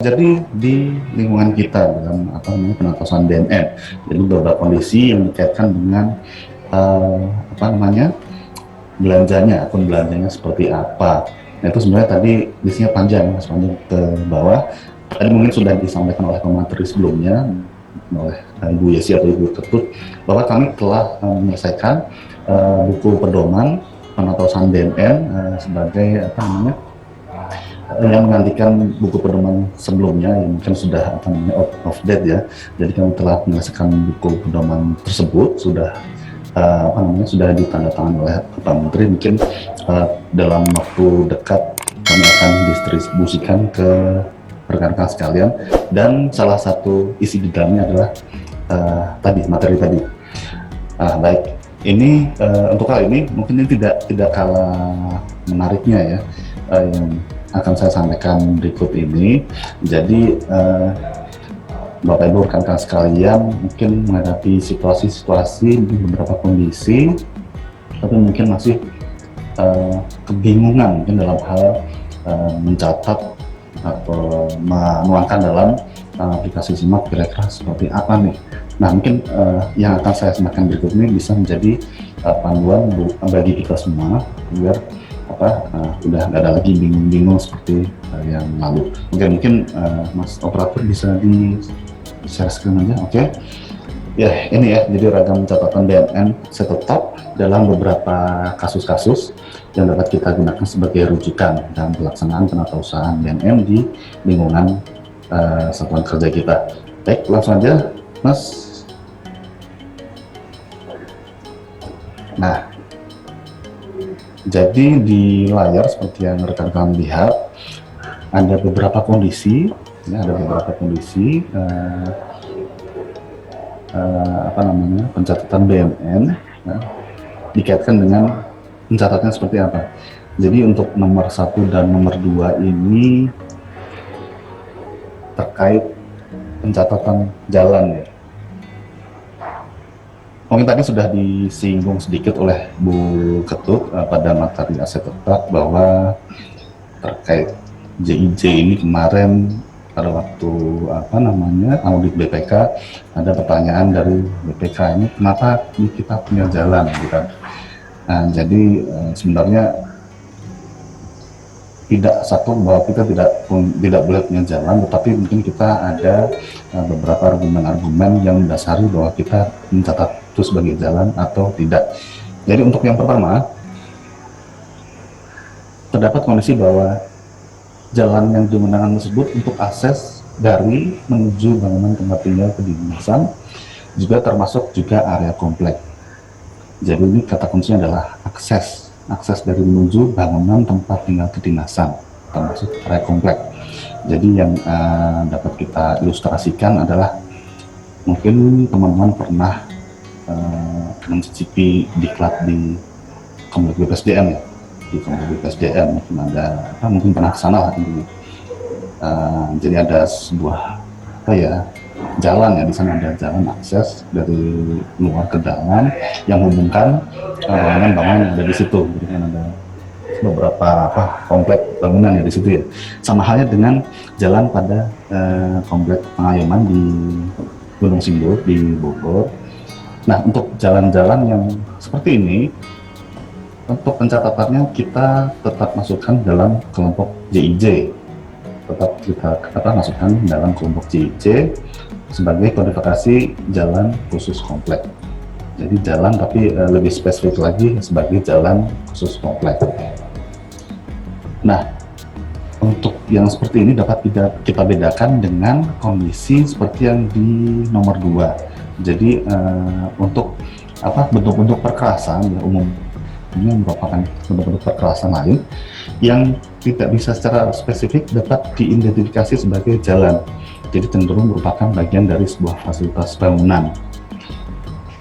terjadi di lingkungan kita dalam penatasan DNN. Jadi beberapa kondisi yang dikaitkan dengan belanjanya, akun belanjanya seperti apa. Nah, itu sebenarnya tadi listnya panjang ke bawah. Tadi mungkin sudah disampaikan oleh pemateri sebelumnya oleh Ibu Yesi atau Ibu Ketut bahwa kami telah menyelesaikan buku pedoman penatasan DNN sebagai yang menggantikan buku pedoman sebelumnya yang mungkin sudah out of date ya. Jadi kami telah menyelesaikan buku pedoman tersebut, sudah sudah ditandatangani oleh Pak Menteri. Mungkin dalam waktu dekat kami akan distribusikan ke rekan-rekan sekalian, dan salah satu isi di dalamnya adalah materi tadi. Baik, ini untuk kali ini mungkin ini tidak kalah menariknya ya, yang akan saya sampaikan berikut ini. Jadi Bapak Ibu rekan-rekan sekalian mungkin menghadapi situasi-situasi beberapa kondisi, tapi mungkin masih kebingungan mungkin dalam hal mencatat atau menuangkan dalam aplikasi Simak kira-kira seperti apa nih. Nah, mungkin yang akan saya sampaikan berikut ini bisa menjadi panduan bagi kita semua biar udah nggak ada lagi bingung-bingung seperti yang lalu. Mungkin Mas Operator bisa di-share screen aja, oke? Ya, ini ya, jadi ragam catatan DNN setetap dalam beberapa kasus-kasus yang dapat kita gunakan sebagai rujukan dalam pelaksanaan penatausahaan DNN di lingkungan satuan kerja kita. Baik, langsung aja, Mas. Nah, jadi di layar seperti yang rekan-rekan lihat ada beberapa kondisi, ya, pencatatan BNN dikaitkan dengan pencatatnya seperti apa. Jadi untuk nomor 1 dan nomor 2 ini terkait pencatatan jalan ya. Mungkin tadi sudah disinggung sedikit oleh Bu Ketut pada materi aset tetap bahwa terkait JIJ ini kemarin pada waktu audit BPK ada pertanyaan dari BPK ini kenapa kita punya jalan gitu. Nah, jadi sebenarnya tidak satu bahwa kita tidak boleh punya jalan, tetapi mungkin kita ada beberapa argumen-argumen yang mendasari bahwa kita mencatat itu sebagai jalan atau tidak. Jadi untuk yang pertama, terdapat kondisi bahwa jalan yang digunakan tersebut untuk akses dari menuju bangunan tempat tinggal kedinasan juga termasuk juga area komplek. Jadi ini kata kuncinya adalah akses dari menuju bangunan tempat tinggal kedinasan termasuk area komplek. Jadi yang dapat kita ilustrasikan adalah mungkin teman-teman pernah mencicipi diklat di komplek BPSDM ya. Di komplek BPSDM mungkin ada mungkin pernah kesana lah intinya. Jadi ada sebuah jalan ya, di sana ada jalan akses dari luar ke dalam yang menghubungkan bangunan-bangunan yang ada di situ. Jadi kan ada beberapa komplek bangunan ya di situ ya. Sama halnya dengan jalan pada komplek Pengayoman di Gunung Sindur di Bogor. Nah, untuk jalan-jalan yang seperti ini, untuk pencatatannya kita tetap masukkan dalam kelompok JIJ. Tetap kita masukkan dalam kelompok JIJ sebagai kodifikasi jalan khusus komplek. Jadi jalan tapi lebih spesifik lagi sebagai jalan khusus komplek. Nah, untuk yang seperti ini dapat kita bedakan dengan kondisi seperti yang di nomor 2. Jadi untuk bentuk-bentuk perkerasan ya, umumnya merupakan bentuk-bentuk perkerasan lain yang tidak bisa secara spesifik dapat diidentifikasi sebagai jalan. Jadi cenderung merupakan bagian dari sebuah fasilitas bangunan.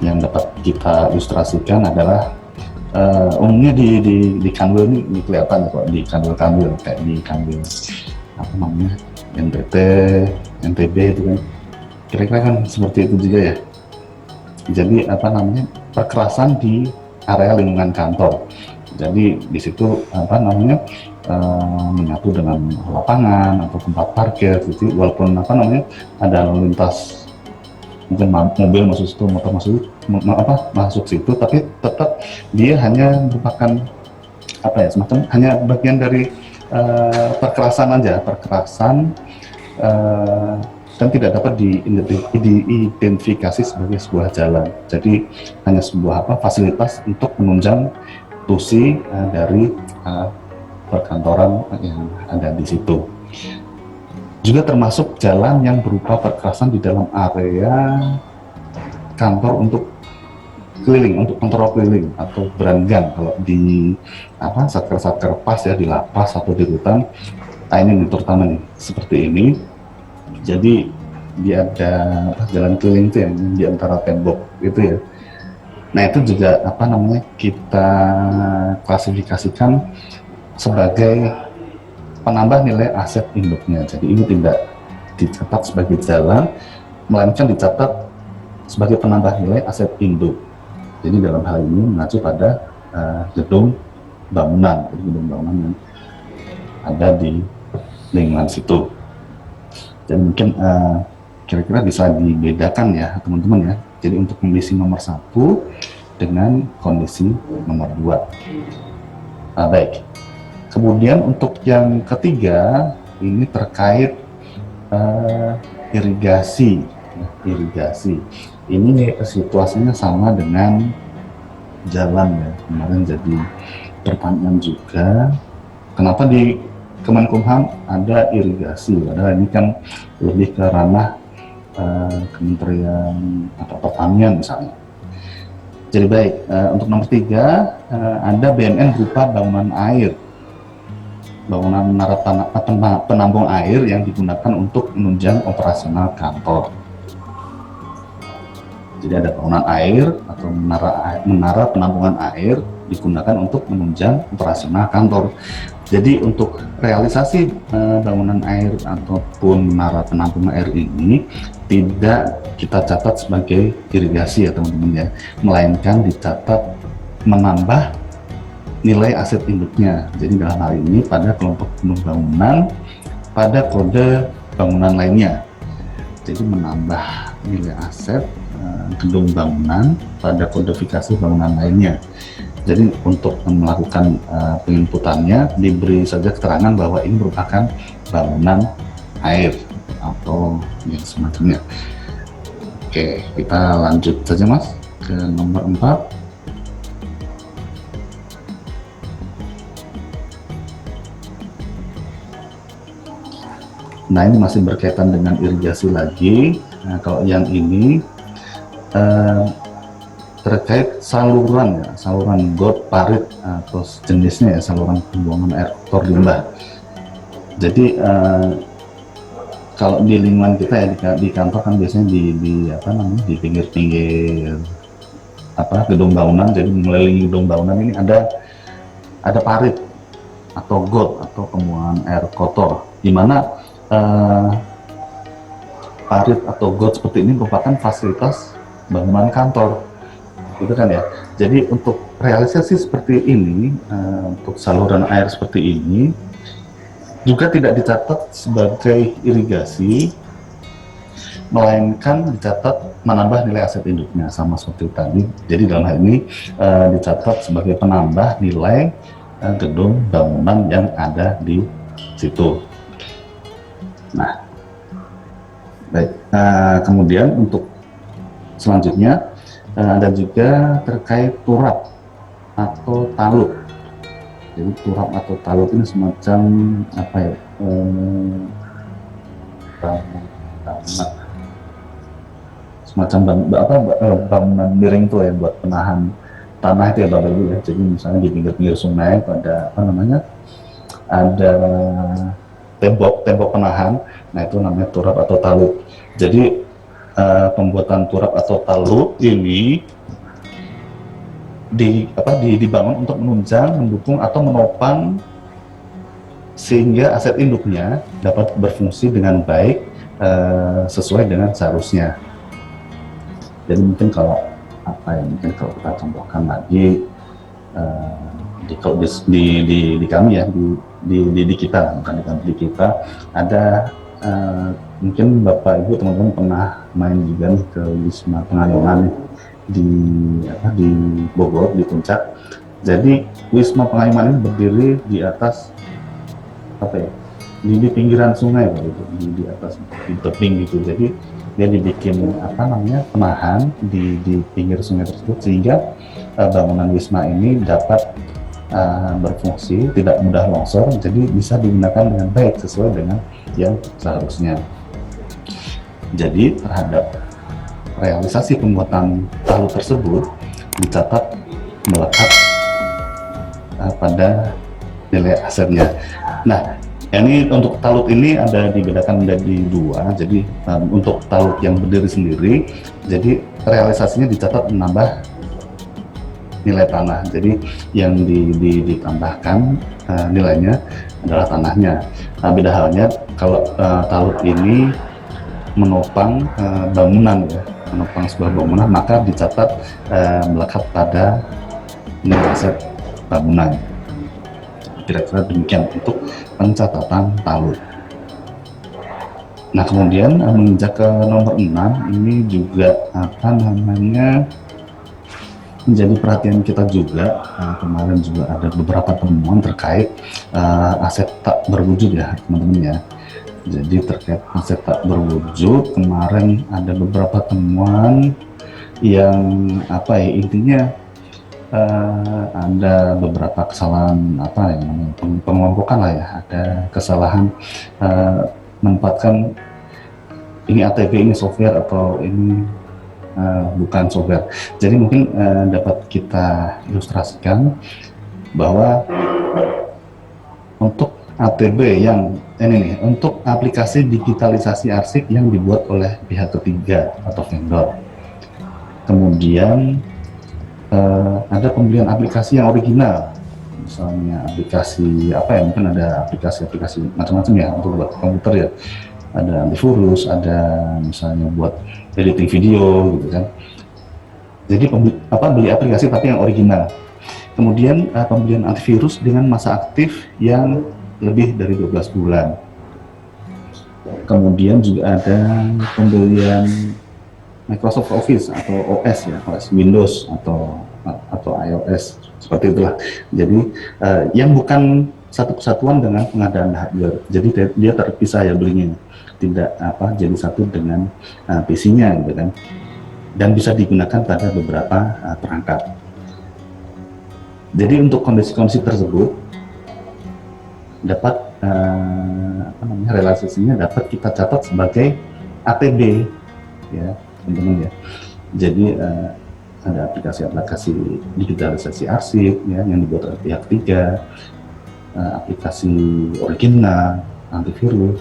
Yang dapat kita ilustrasikan adalah umumnya di Kanwil ini kelihatan kok, di Kanwil kayak di Kanwil NTT, NTB itu kan. Kira-kira kan seperti itu juga ya. Jadi perkerasan di area lingkungan kantor. Jadi di situ menyatu dengan lapangan atau tempat parkir gitu, walaupun apa namanya ada lalu lintas mungkin mobil masuk situ, motor masuk situ, tapi tetap dia hanya merupakan apa ya, semacam hanya bagian dari perkerasan uh, dan tidak dapat diidentifikasi sebagai sebuah jalan. Jadi hanya sebuah fasilitas untuk menunjang fungsi dari perkantoran yang ada di situ. Juga termasuk jalan yang berupa perkerasan di dalam area kantor untuk keliling, untuk kontrol keliling atau beranggang kalau di satker pas ya, di lapas atau di rutan. Nah ini terutama nih seperti ini. Jadi dia ada jalan keliling itu yang di antara tembok itu ya. Nah itu juga kita klasifikasikan sebagai penambah nilai aset induknya. Jadi ini tidak dicatat sebagai jalan, melainkan dicatat sebagai penambah nilai aset induk. Jadi dalam hal ini mengacu pada gedung bangunan, gedung bangunan yang ada di lingkungan situ. Dan mungkin kira-kira bisa dibedakan ya teman-teman ya. Jadi untuk kondisi nomor 1 dengan kondisi nomor 2. Baik. Kemudian untuk yang ketiga ini terkait irigasi. Irigasi. Ini situasinya sama dengan jalan ya. Kemarin jadi pertanyaan juga. Kenapa di Kemenkumham ada irigasi? Padahal ini kan lebih ke ranah Kementerian atau Pertanian misalnya. Jadi baik, untuk nomor 3 ada BNN berupa bangunan air, bangunan menara penampung air yang digunakan untuk menunjang operasional kantor. Jadi ada bangunan air atau menara penampungan air digunakan untuk menunjang operasional kantor. Jadi untuk realisasi bangunan air ataupun menara penampung air ini tidak kita catat sebagai irigasi ya teman-teman ya, melainkan dicatat menambah nilai aset induknya. Jadi dalam hal ini pada kelompok penuh bangunan pada kode bangunan lainnya. Jadi menambah nilai aset gedung bangunan pada kodifikasi bangunan lainnya. Jadi untuk melakukan penginputannya diberi saja keterangan bahwa ini merupakan bangunan air atau yang semacamnya. Oke, kita lanjut saja Mas ke nomor 4. Nah ini masih berkaitan dengan irigasi lagi. Nah kalau yang ini terkait saluran ya, saluran got, parit atau jenisnya ya, saluran pembuangan air kotor limbah. Jadi kalau di lingkungan kita ya di kantor kan biasanya di pinggir-pinggir gedung bangunan. Jadi mengelilingi gedung bangunan ini ada parit atau got atau pembuangan air kotor, di mana parit atau got seperti ini merupakan fasilitas bangunan kantor, gitu kan ya. Jadi untuk realisasi seperti ini, untuk saluran air seperti ini juga tidak dicatat sebagai irigasi, melainkan dicatat menambah nilai aset induknya sama seperti tadi. Jadi dalam hal ini dicatat sebagai penambah nilai gedung bangunan yang ada di situ. Nah, baik. Kemudian untuk selanjutnya ada juga terkait turap atau talut. Jadi turap atau talut ini semacam bangunan miring tuh ya, buat penahan tanah itu ya Bapak Ibu ya. Jadi misalnya di pinggir-pinggir sungai ada ada tembok penahan. Nah itu namanya turap atau talut. Jadi pembuatan turap atau talut ini dibangun untuk menunjang, mendukung atau menopang sehingga aset induknya dapat berfungsi dengan baik sesuai dengan seharusnya. Jadi mungkin kalau kita contohkan lagi di kami ya, di di kita, bukan di kita ada mungkin Bapak Ibu teman-teman pernah main juga nih ke Wisma Pengayuman di di Bogor di Puncak. Jadi Wisma Pengayuman ini berdiri di atas apa ya? Di pinggiran sungai Pak, di atas di tebing gitu. Jadi dia dibikin penahan di pinggir sungai tersebut sehingga bangunan Wisma ini dapat berfungsi, tidak mudah longsor, jadi bisa digunakan dengan baik sesuai dengan yang seharusnya. Jadi terhadap realisasi pembuatan talut tersebut dicatat melekat pada nilai asetnya. Nah, ini untuk talut ini ada dibedakan menjadi dua. Jadi untuk talut yang berdiri sendiri, jadi realisasinya dicatat menambah nilai tanah. Jadi yang ditambahkan nilainya adalah tanahnya. Beda halnya kalau talut ini menopang bangunan ya, menopang sebuah bangunan, maka dicatat melekat pada nilai aset bangunan. Kira-kira demikian untuk pencatatan talut. Nah, kemudian menginjak ke nomor 6 ini juga menjadi perhatian kita juga. Kemarin juga ada beberapa temuan terkait aset tak berwujud ya teman-teman ya. Jadi terkait aset tak berwujud, kemarin ada beberapa temuan yang intinya ada beberapa kesalahan pengelompokan lah ya, ada kesalahan menempatkan ini ATB, ini software atau ini bukan software. Jadi mungkin dapat kita ilustrasikan bahwa untuk ATB yang ini nih, untuk aplikasi digitalisasi arsip yang dibuat oleh pihak ketiga atau vendor. Kemudian ada pembelian aplikasi yang original, misalnya aplikasi mungkin ada aplikasi macam-macam ya untuk buat komputer ya, ada antivirus, ada misalnya buat editing video gitu kan. Jadi beli aplikasi tapi yang original. Kemudian pembelian antivirus dengan masa aktif yang lebih dari 12 bulan. Kemudian juga ada pembelian Microsoft Office atau OS ya, OS Windows atau iOS, seperti itulah. Jadi yang bukan satu kesatuan dengan pengadaan hardware. Jadi dia terpisah ya belinya, tidak jadi satu dengan PC-nya gitu kan. Dan bisa digunakan pada beberapa perangkat. Jadi untuk kondisi-kondisi tersebut dapat realisasinya dapat kita catat sebagai ATB ya teman-teman ya. Jadi ada aplikasi digitalisasi arsip ya yang dibuat oleh pihak ketiga, aplikasi original, antivirus,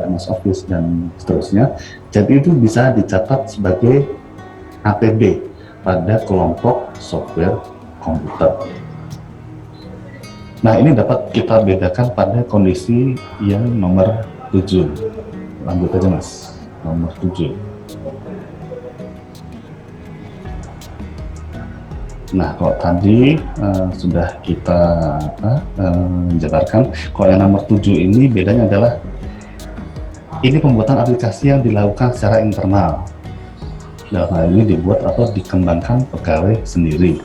MS Office dan seterusnya. Jadi itu bisa dicatat sebagai ATB pada kelompok software komputer. Nah, ini dapat kita bedakan pada kondisi yang nomor 7. Lanjut aja Mas, nomor 7. Nah, kalau tadi sudah kita jabarkan, kalau yang nomor 7 ini bedanya adalah ini pembuatan aplikasi yang dilakukan secara internal. Dalam hal ini dibuat atau dikembangkan pegawai sendiri.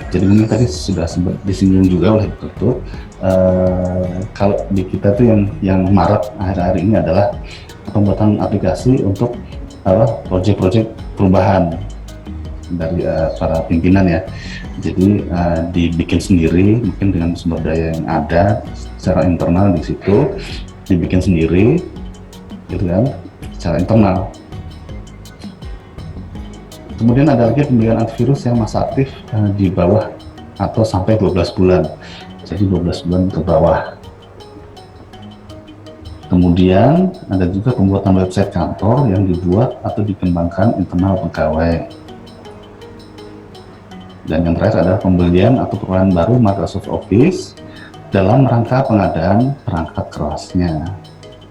Jadi mungkin tadi sudah sempat disinggung juga oleh Dr. Kalau di kita tuh yang marak akhir-akhir ini adalah pembuatan aplikasi untuk proyek-proyek perubahan dari para pimpinan ya. Jadi dibikin sendiri, mungkin dengan sumber daya yang ada secara internal di situ, dibikin sendiri, gitu kan, secara internal. Kemudian ada lagi pembelian antivirus yang masa aktif di bawah atau sampai 12 bulan. Jadi 12 bulan ke bawah. Kemudian ada juga pembuatan website kantor yang dibuat atau dikembangkan internal pegawai. Dan yang terakhir adalah pembelian atau perubahan baru Microsoft Office dalam rangka pengadaan perangkat kerasnya.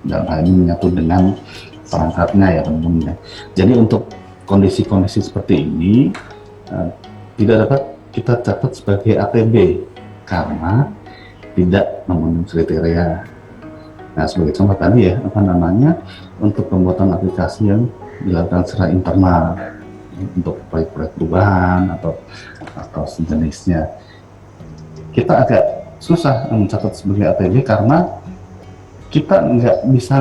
Dalam hal ini menyatu dengan perangkatnya ya teman-teman. Jadi untuk kondisi-kondisi seperti ini tidak dapat kita catat sebagai ATB karena tidak memenuhi kriteria. Nah, sebagai contoh tadi ya, untuk pembuatan aplikasi yang dilakukan secara internal untuk proyek-proyek perubahan atau sejenisnya, kita agak susah mencatat sebagai ATB karena kita nggak bisa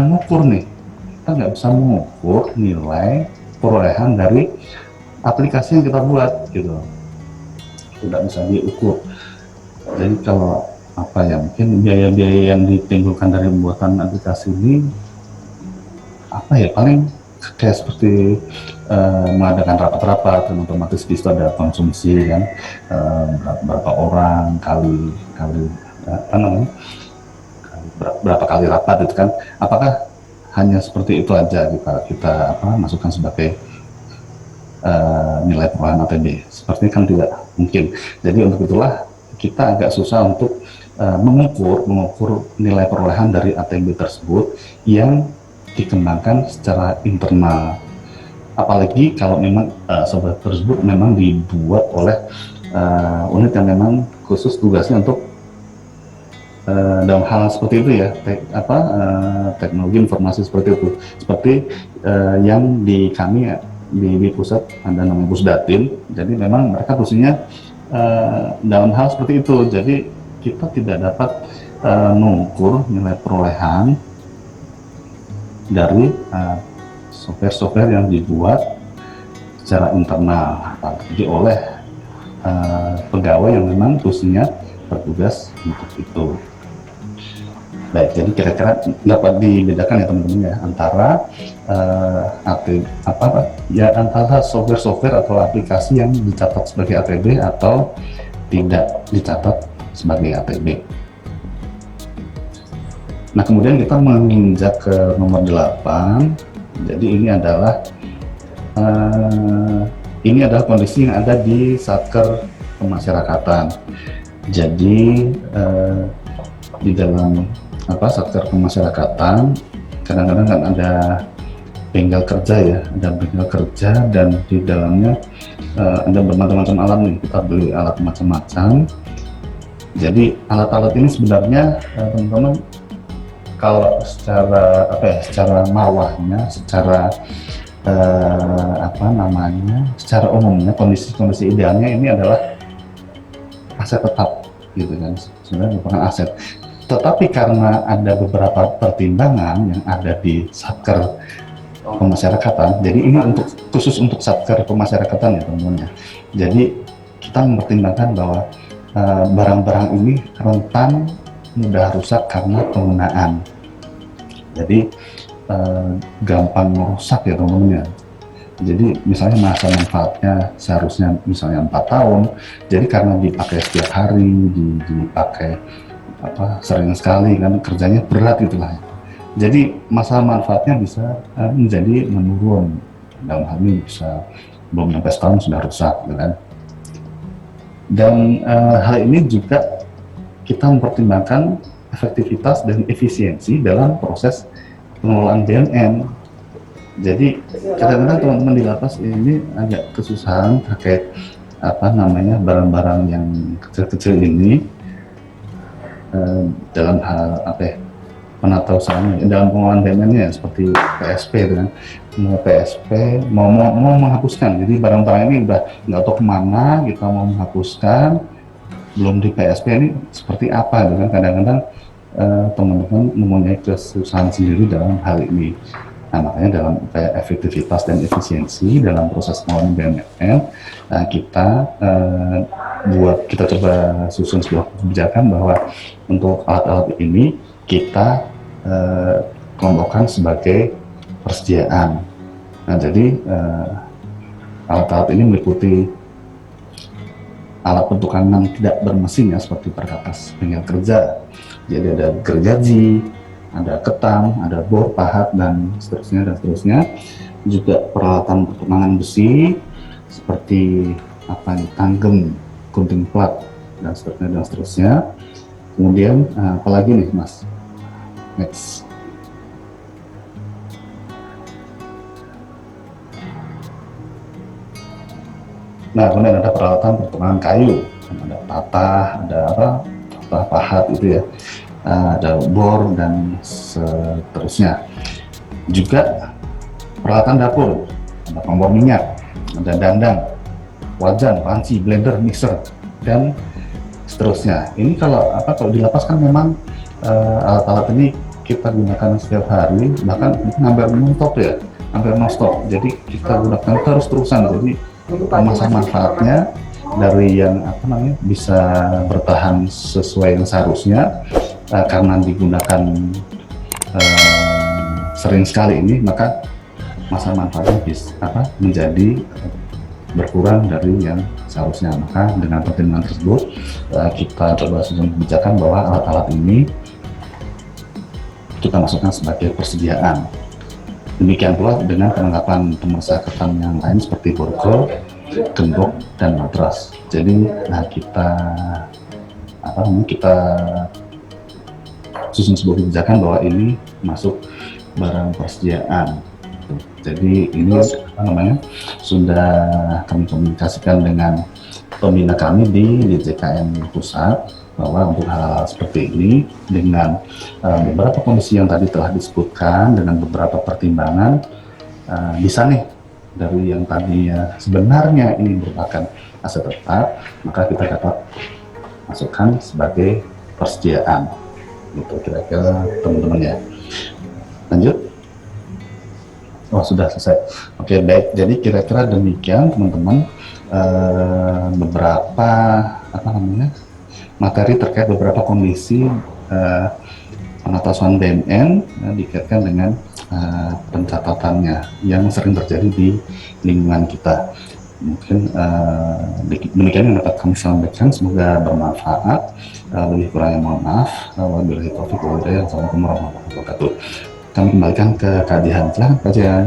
mengukur nilai perolehan dari aplikasi yang kita buat gitu, tidak bisa diukur. Jadi kalau mungkin biaya-biaya yang ditimbulkan dari pembuatan aplikasi ini paling kayak seperti mengadakan rapat-rapat dan otomatis di situ ada konsumsi kan, berapa orang kali berapa kali rapat itu kan, apakah hanya seperti itu aja kita masukkan sebagai nilai perolehan ATB? Sepertinya kan tidak mungkin. Jadi untuk itulah kita agak susah untuk mengukur nilai perolehan dari ATB tersebut yang dikembangkan secara internal. Apalagi kalau memang software tersebut memang dibuat oleh unit yang memang khusus tugasnya untuk dalam hal seperti itu ya, teknologi informasi seperti itu, seperti yang di kami di pusat ada namanya Pusdatin. Jadi memang mereka khususnya dalam hal seperti itu. Jadi kita tidak dapat mengukur nilai perolehan dari software-software yang dibuat secara internal, apalagi oleh pegawai yang memang khususnya bertugas untuk itu. Baik, jadi kira-kira dapat dibedakan ya teman-teman ya antara antara software-software atau aplikasi yang dicatat sebagai ATB atau tidak dicatat sebagai ATB. Nah, kemudian kita menginjak ke nomor 8. Jadi ini adalah kondisi yang ada di Satker Pemasyarakatan. Jadi di dalam Satker Pemasyarakatan kadang-kadang kan ada bengkel kerja ya, dan di dalamnya ada bermacam-macam alat nih. Kita beli alat macam-macam. Jadi alat-alat ini sebenarnya teman-teman, kalau secara marwahnya, secara secara umumnya kondisi idealnya ini adalah aset tetap gitu kan, sebenarnya merupakan aset. Tetapi karena ada beberapa pertimbangan yang ada di Satker Pemasyarakatan, jadi ini khusus untuk Satker Pemasyarakatan ya teman-teman ya. Jadi kita mempertimbangkan bahwa barang-barang ini rentan mudah rusak karena penggunaan. Jadi gampang rusak ya teman-teman ya. Jadi misalnya masa manfaatnya seharusnya misalnya 4 tahun, jadi karena dipakai setiap hari, dipakai sering sekali kan, kerjanya berat itulah. Jadi masa manfaatnya bisa menjadi menurun. Dalam hal ini bisa belum sampai setahun sudah rusak, gitu kan. Dan hal ini juga kita mempertimbangkan efektivitas dan efisiensi dalam proses pengelolaan BUMN. Jadi kadang-kadang teman-teman di lapas ini agak kesusahan terkait barang-barang yang kecil-kecil ini dalam hal penatausahaan dalam pengelolaan BUMN-nya seperti PSP kan, mau menghapuskan. Jadi barang-barang ini udah nggak tahu kemana, kita mau menghapuskan, belum di PSP ini seperti apa gitu kan. Kadang-kadang teman-teman mempunyai kesusahan sendiri dalam hal ini. Nah, makanya dalam upaya efektivitas dan efisiensi dalam proses pengelolaan BUMN, kita coba susun sebuah kebijakan bahwa untuk alat-alat ini kita kelompokkan sebagai persediaan. Nah, jadi alat-alat ini meliputi alat bentukan yang tidak bermesin ya, seperti perkakas bengkel kerja. Jadi ada gergaji, ada ketam, ada bor, pahat, dan seterusnya. Juga peralatan pertukangan besi seperti tanggem, gunting plat, dan seterusnya. Kemudian apalagi nih Mas? Next. Nah, kemudian ada peralatan pertukangan kayu, ada patah, ada pahat itu ya, ada bor dan seterusnya. Juga peralatan dapur, ada kompor minyak, ada dandang, wajan, panci, blender, mixer, dan seterusnya. Ini kalau di lapas kan memang alat-alat ini kita gunakan setiap hari, bahkan hampir non-stop ya, hampir non-stop. Jadi kita gunakan terus terusan. Jadi masa manfaatnya dari yang bisa bertahan sesuai yang seharusnya, karena digunakan sering sekali ini, maka masa manfaatnya menjadi berkurang dari yang seharusnya. Maka dengan pertimbangan tersebut, kita coba susun kebijakan bahwa alat-alat ini kita masukkan sebagai persediaan. Demikian pula dengan penangkapan pemasyarakatan yang lain seperti borgol, gembok, dan matras. Jadi kita susun sebuah kebijakan bahwa ini masuk barang persediaan. Jadi ini sudah kami komunikasikan dengan pembina kami di DJKN Pusat bahwa untuk hal seperti ini dengan beberapa kondisi yang tadi telah disebutkan, dengan beberapa pertimbangan, bisa nih dari yang tadinya sebenarnya ini merupakan aset tetap, maka kita dapat masukkan sebagai persediaan. Gitu kira-kira teman-teman ya. Lanjut. Oh, sudah selesai. Oke, baik. Jadi kira-kira demikian teman-teman, beberapa materi terkait beberapa kondisi pengetahuan BMN dikaitkan dengan pencatatannya yang sering terjadi di lingkungan kita. Mungkin demikian yang dapat kami sampaikan, semoga bermanfaat. Lebih kurangnya mohon maaf. Wabillahi taufiq wal hidayah. Assalamualaikum warahmatullahi wabarakatuh. Kami kembalikan ke Kak Jihan. Silahkan Kak Jihan.